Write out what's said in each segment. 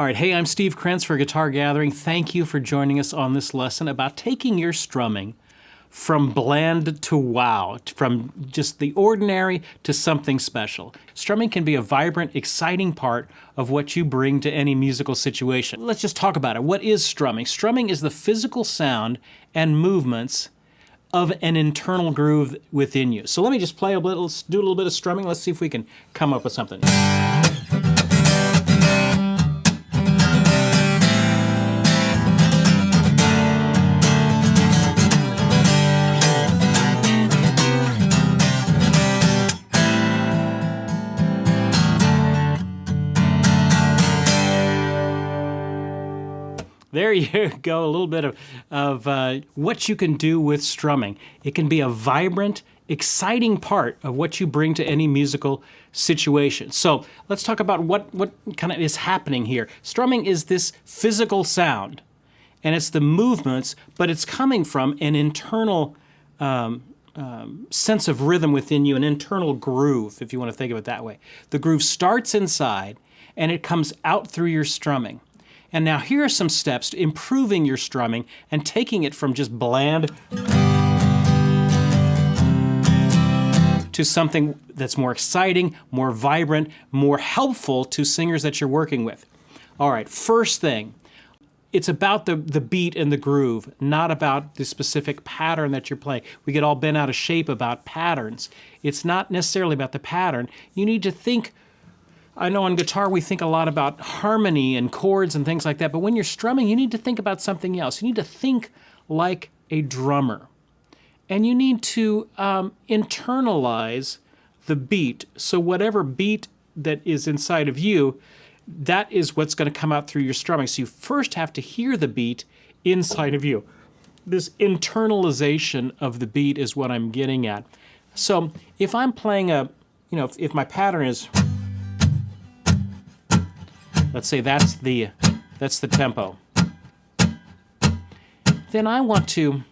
All right, hey, I'm Steve Krenz for Guitar Gathering. Thank you for joining us on this lesson about taking your strumming from bland to wow, from just the ordinary to something special. Strumming can be a vibrant, exciting part of what you bring to any musical situation. Let's just talk about it. What is strumming? Strumming is the physical sound and movements of an internal groove within you. So let me just play a little, do a little bit of strumming. Let's see if we can come up with something. There you go, a little bit of what you can do with strumming. It can be a vibrant, exciting part of what you bring to any musical situation. So let's talk about what kind of is happening here. Strumming is this physical sound, and it's the movements, but it's coming from an internal sense of rhythm within you, an internal groove, if you want to think of it that way. The groove starts inside, and it comes out through your strumming. And now here are some steps to improving your strumming and taking it from just bland to something that's more exciting, more vibrant, more helpful to singers that you're working with. All right, first thing, it's about the beat and the groove, not about the specific pattern that you're playing. We get all bent out of shape about patterns. It's not necessarily about the pattern. You need to think. I know on guitar we think a lot about harmony and chords and things like that, but when you're strumming, you need to think about something else. You need to think like a drummer. And you need to internalize the beat. So whatever beat that is inside of you, that is what's going to come out through your strumming. So you first have to hear the beat inside of you. This internalization of the beat is what I'm getting at. So if I'm playing if my pattern is, let's say that's the tempo. Then I want to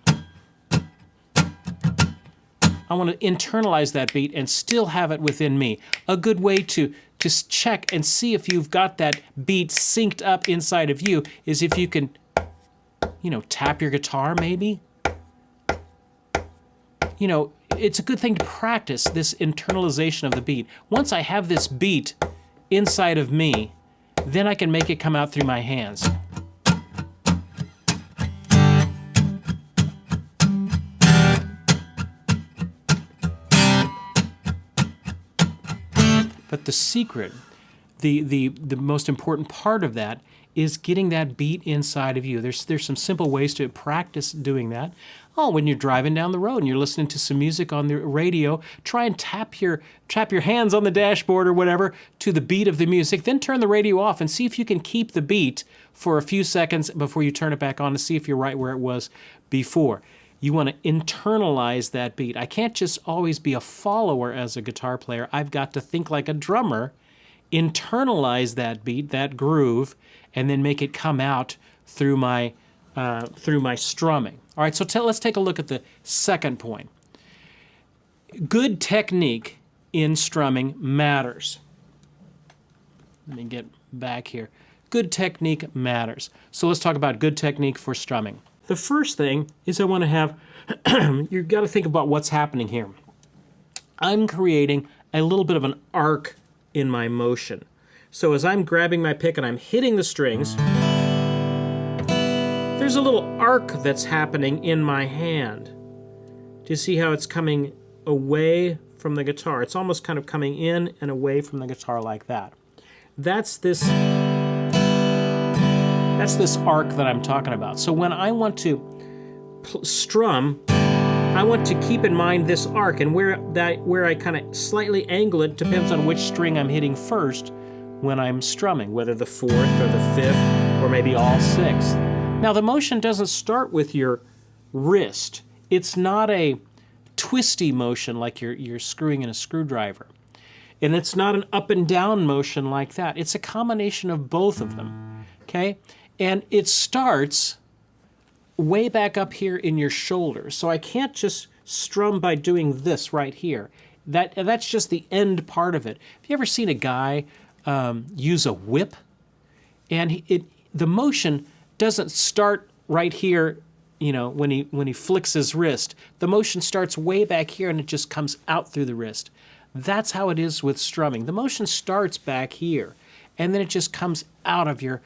internalize that beat and still have it within me. A good way to check and see if you've got that beat synced up inside of you is if you can, tap your guitar maybe. It's a good thing to practice this internalization of the beat. Once I have this beat inside of me, then I can make it come out through my hands. But the secret, the most important part of that is getting that beat inside of you. There's some simple ways to practice doing that. Oh, when you're driving down the road and you're listening to some music on the radio, try and tap your hands on the dashboard or whatever to the beat of the music. Then turn the radio off and see if you can keep the beat for a few seconds before you turn it back on to see if you're right where it was before. You want to internalize that beat. I can't just always be a follower as a guitar player. I've got to think like a drummer, internalize that beat, that groove, and then make it come out through my strumming. All right, so let's take a look at the second point. Good technique in strumming matters. Let me get back here. Good technique matters. So let's talk about good technique for strumming. The first thing is I want to have, you've got to think about what's happening here. I'm creating a little bit of an arc in my motion. So as I'm grabbing my pick and I'm hitting the strings, there's a little arc that's happening in my hand. Do you see how it's coming away from the guitar? It's almost kind of coming in and away from the guitar like that. That's this arc that I'm talking about. So when I want to strum, I want to keep in mind this arc, and where I kind of slightly angle it depends on which string I'm hitting first when I'm strumming, whether the 4th or the 5th or maybe all 6. Now the motion doesn't start with your wrist. It's not a twisty motion like you're screwing in a screwdriver. And it's not an up and down motion like that. It's a combination of both of them, okay? And it starts way back up here in your shoulders. So I can't just strum by doing this right here. That's just the end part of it. Have you ever seen a guy use a whip? And the motion doesn't start right here, you know, when he flicks his wrist. The motion starts way back here and it just comes out through the wrist. That's how it is with strumming. The motion starts back here and then it just comes out of your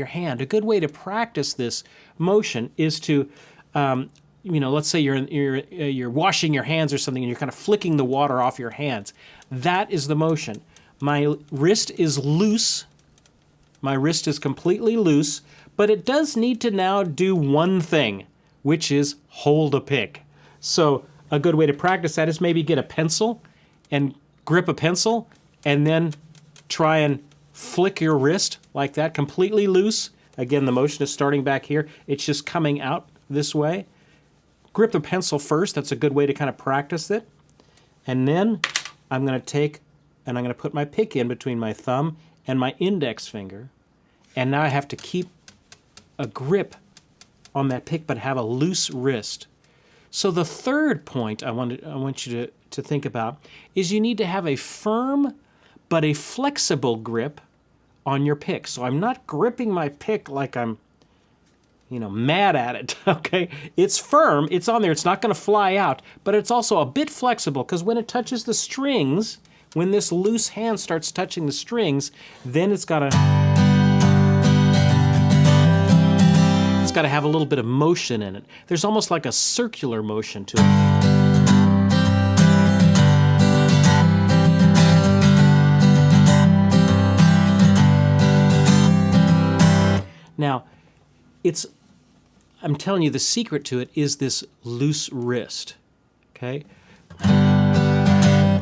hand. A good way to practice this motion is to, you know, let's say you're washing your hands or something and you're kind of flicking the water off your hands. That is the motion. My wrist is loose. My wrist is completely loose, but it does need to now do one thing, which is hold a pick. So a good way to practice that is maybe get a pencil and grip a pencil and then try and flick your wrist like that, completely loose. Again, the motion is starting back here. It's just coming out this way. Grip the pencil first. That's a good way to kind of practice it. And then I'm going to take and I'm going to put my pick in between my thumb and my index finger. And now I have to keep a grip on that pick but have a loose wrist. So the third point I want you to think about is you need to have a firm but a flexible grip on your pick. So I'm not gripping my pick like I'm, you know, mad at it, okay? It's firm, it's on there, it's not going to fly out, but it's also a bit flexible because when it touches the strings, when this loose hand starts touching the strings, then it's got to have a little bit of motion in it. There's almost like a circular motion to it. Now, I'm telling you, the secret to it is this loose wrist, okay?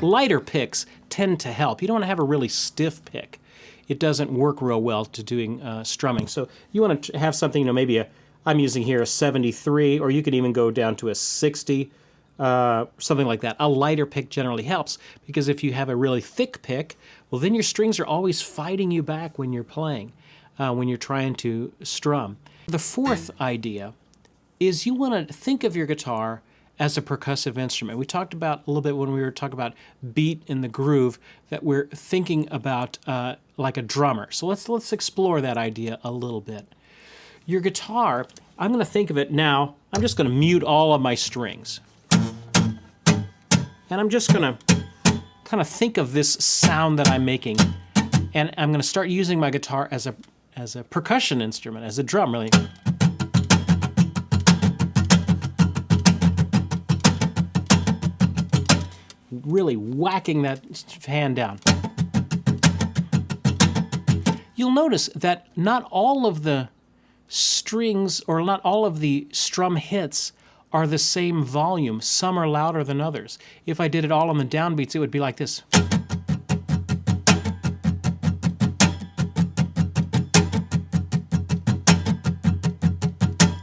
Lighter picks tend to help. You don't want to have a really stiff pick. It doesn't work real well to doing strumming. So you want to have something, you know, maybe I'm using here a 73, or you could even go down to a 60, something like that. A lighter pick generally helps because if you have a really thick pick, well, then your strings are always fighting you back when you're playing, when you're trying to strum. The fourth idea is you want to think of your guitar as a percussive instrument. We talked about a little bit when we were talking about beat in the groove that we're thinking about like a drummer. So let's explore that idea a little bit. Your guitar, I'm going to think of it now, I'm just going to mute all of my strings. And I'm just going to kind of think of this sound that I'm making. And I'm going to start using my guitar as a percussion instrument, as a drum, really. Really whacking that hand down. You'll notice that not all of the strings or not all of the strum hits are the same volume. Some are louder than others. If I did it all on the downbeats, it would be like this.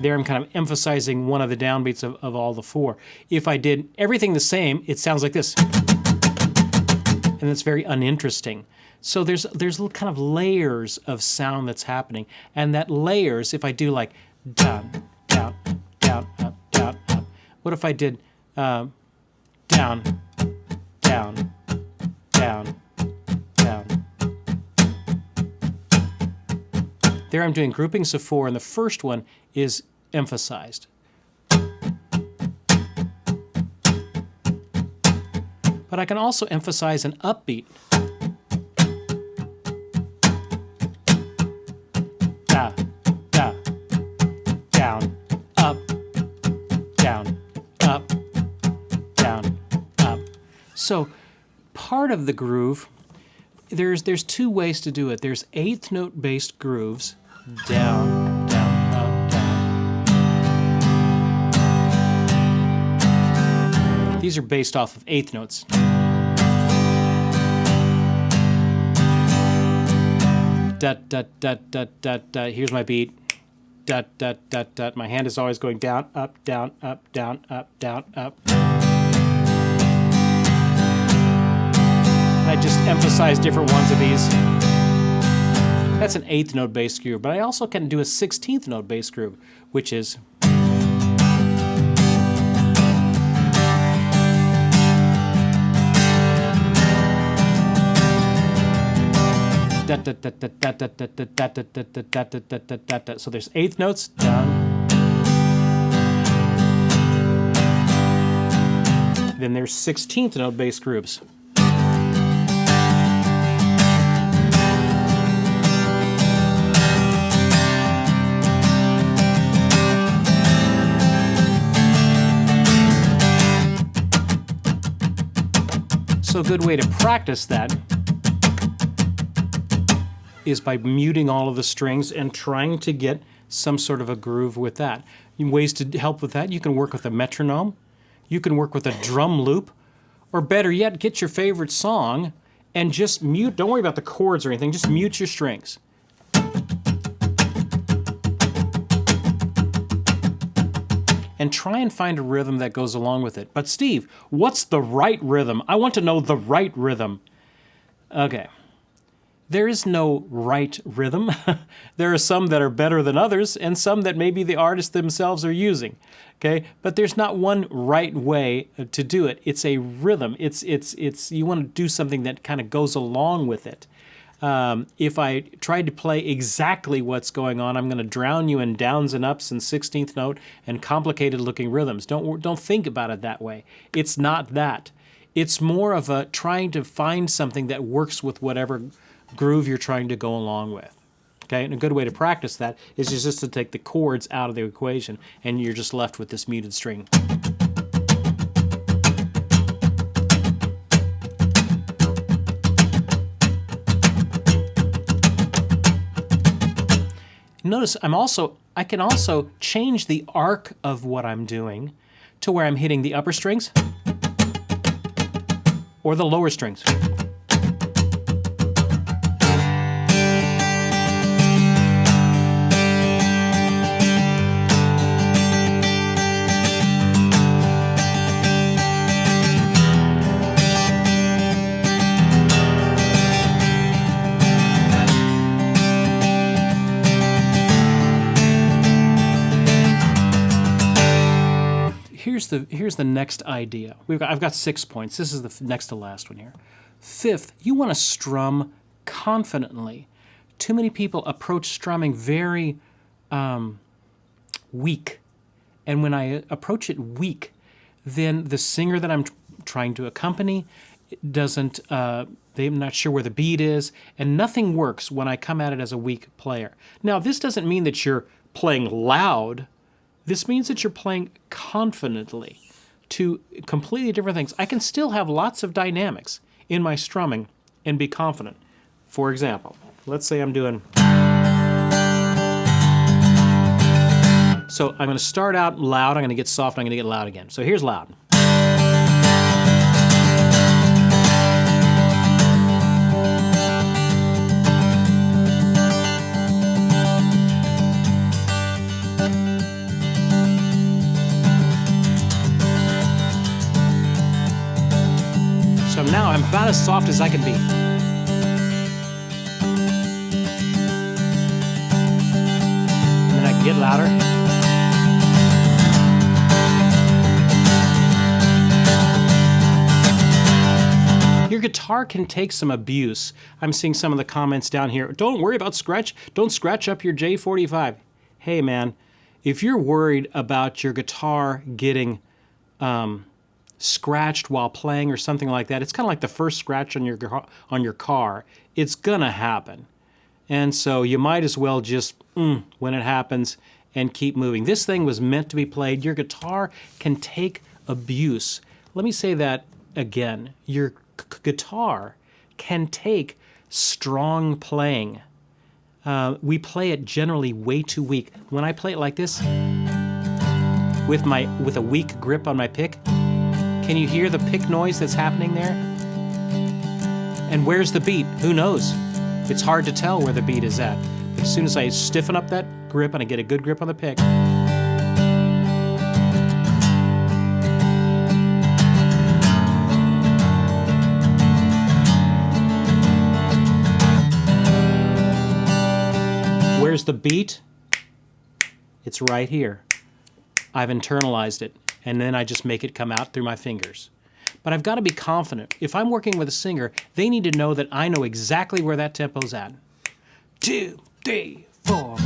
There I'm kind of emphasizing one of the downbeats of all the four. If I did everything the same, it sounds like this. And it's very uninteresting. So there's little kind of layers of sound that's happening. And that layers, if I do like down, down, down, up, down, up. What if I did down, down, down, down. There I'm doing groupings of four, and the first one is emphasized. But I can also emphasize an upbeat. Da, da, down, up, down, up, down, up. So part of the groove, there's two ways to do it. There's eighth note based grooves, down, down, up, down. These are based off of eighth notes. Dut, dut, dut, dut, dut, dut. Here's my beat. Dut, dut, dut, dut. My hand is always going down, up, down, up, down, up, down, up. I just emphasize different ones of these. That's an eighth note bass groove, but I also can do a 16th note bass groove, which is So there's eighth notes, dun. Then there's 16th note bass grooves. So a good way to practice that is by muting all of the strings and trying to get some sort of a groove with that. Ways to help with that, you can work with a metronome, you can work with a drum loop, or better yet, get your favorite song and just mute, don't worry about the chords or anything, just mute your strings. And try and find a rhythm that goes along with it. But Steve, what's the right rhythm? I want to know the right rhythm. Okay. There is no right rhythm. There are some that are better than others and some that maybe the artists themselves are using. Okay? But there's not one right way to do it. It's a rhythm. It's you want to do something that kind of goes along with it. If I tried to play exactly what's going on, I'm going to drown you in downs and ups and 16th note and complicated looking rhythms. Don't think about it that way. It's not that. It's more of a trying to find something that works with whatever groove you're trying to go along with. Okay, and a good way to practice that is just to take the chords out of the equation and you're just left with this muted string. Notice I can also change the arc of what I'm doing to where I'm hitting the upper strings or the lower strings. Here's the next idea. I've got 6 points. This is the next to last one here. Fifth, you want to strum confidently. Too many people approach strumming very weak. And when I approach it weak, then the singer that I'm trying to accompany doesn't, they're not sure where the beat is, and nothing works when I come at it as a weak player. Now, this doesn't mean that you're playing loud. This means that you're playing confidently to completely different things. I can still have lots of dynamics in my strumming and be confident. For example, let's say I'm doing... So I'm going to start out loud, I'm going to get soft, I'm going to get loud again. So here's loud. So now I'm about as soft as I can be. And then I can get louder. Your guitar can take some abuse. I'm seeing some of the comments down here. Don't worry about scratch. Don't scratch up your J45. Hey man, if you're worried about your guitar getting scratched while playing or something like that, it's kind of like the first scratch on your car. It's gonna happen. And so you might as well just, when it happens, and keep moving. This thing was meant to be played. Your guitar can take abuse. Let me say that again. Your guitar can take strong playing. We play it generally way too weak. When I play it like this, with a weak grip on my pick, can you hear the pick noise that's happening there? And where's the beat? Who knows? It's hard to tell where the beat is at. But as soon as I stiffen up that grip and I get a good grip on the pick, where's the beat? It's right here. I've internalized it, and then I just make it come out through my fingers. but I've got to be confident. If I'm working with a singer, they need to know that I know exactly where that tempo's at. 2, 3, 4.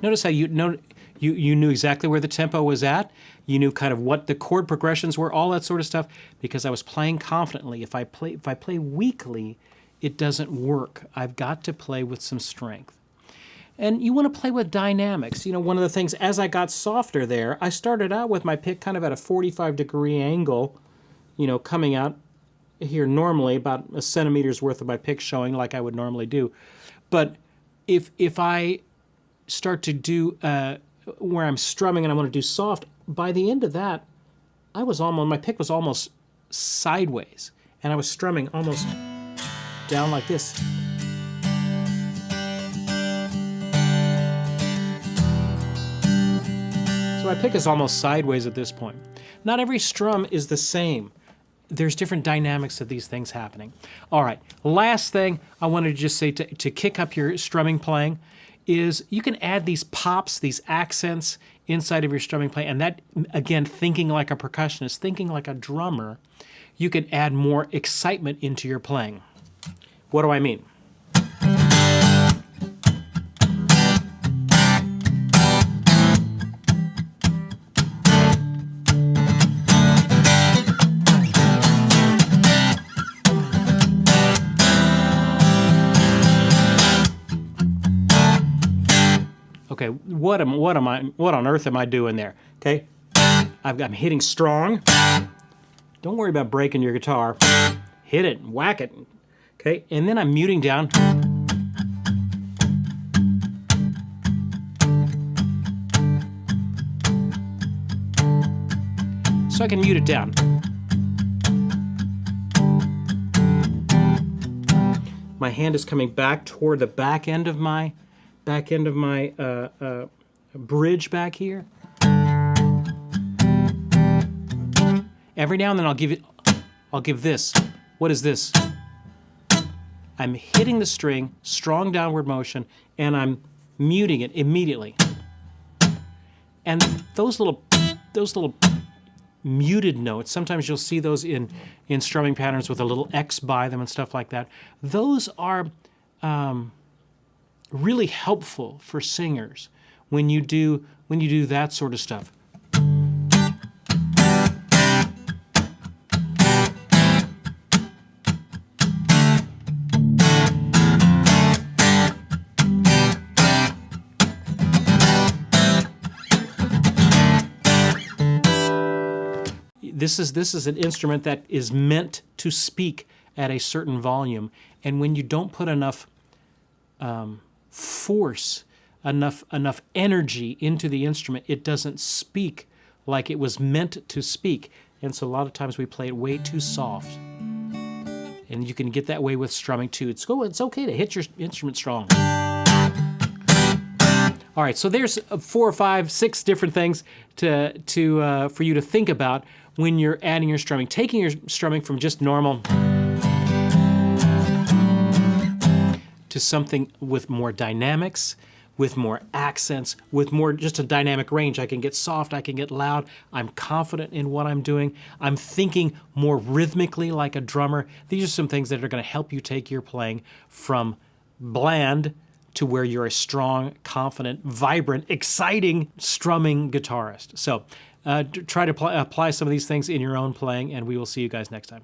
Notice how you knew exactly where the tempo was at. You knew kind of what the chord progressions were, all that sort of stuff, because I was playing confidently. If I play weakly, it doesn't work. I've got to play with some strength. And you want to play with dynamics. You know, one of the things, as I got softer there, I started out with my pick kind of at a 45-degree angle, you know, coming out here normally, about a centimeter's worth of my pick showing like I would normally do. But if I start to do where I'm strumming and I want to do soft, by the end of that, my pick was almost sideways, and I was strumming almost down like this. So my pick is almost sideways at this point. Not every strum is the same. There's different dynamics of these things happening. All right, last thing I wanted to just say to kick up your strumming playing is you can add these pops, these accents inside of your strumming playing, and that, again, thinking like a percussionist, thinking like a drummer, you can add more excitement into your playing. What do I mean? Okay, what on earth am I doing there? Okay, I'm hitting strong. Don't worry about breaking your guitar. Hit it, whack it. Okay, and then I'm muting down. So I can mute it down. My hand is coming back toward the back end of my bridge back here. Every now and then I'll give this. What is this? I'm hitting the string, strong downward motion, and I'm muting it immediately. And those little muted notes, sometimes you'll see those in strumming patterns with a little X by them and stuff like that. Those are really helpful for singers when you do that sort of stuff. This is an instrument that is meant to speak at a certain volume, and when you don't put enough force, enough energy into the instrument, it doesn't speak like it was meant to speak. And so a lot of times we play it way too soft. And you can get that way with strumming too. It's okay to hit your instrument strong. All right, so there's 4 or 5, 6 different things for you to think about when you're adding your strumming. Taking your strumming from just normal to something with more dynamics, with more accents, with more just a dynamic range. I can get soft, I can get loud, I'm confident in what I'm doing, I'm thinking more rhythmically like a drummer. These are some things that are going to help you take your playing from bland to where you're a strong, confident, vibrant, exciting strumming guitarist. So try to apply some of these things in your own playing, and we will see you guys next time.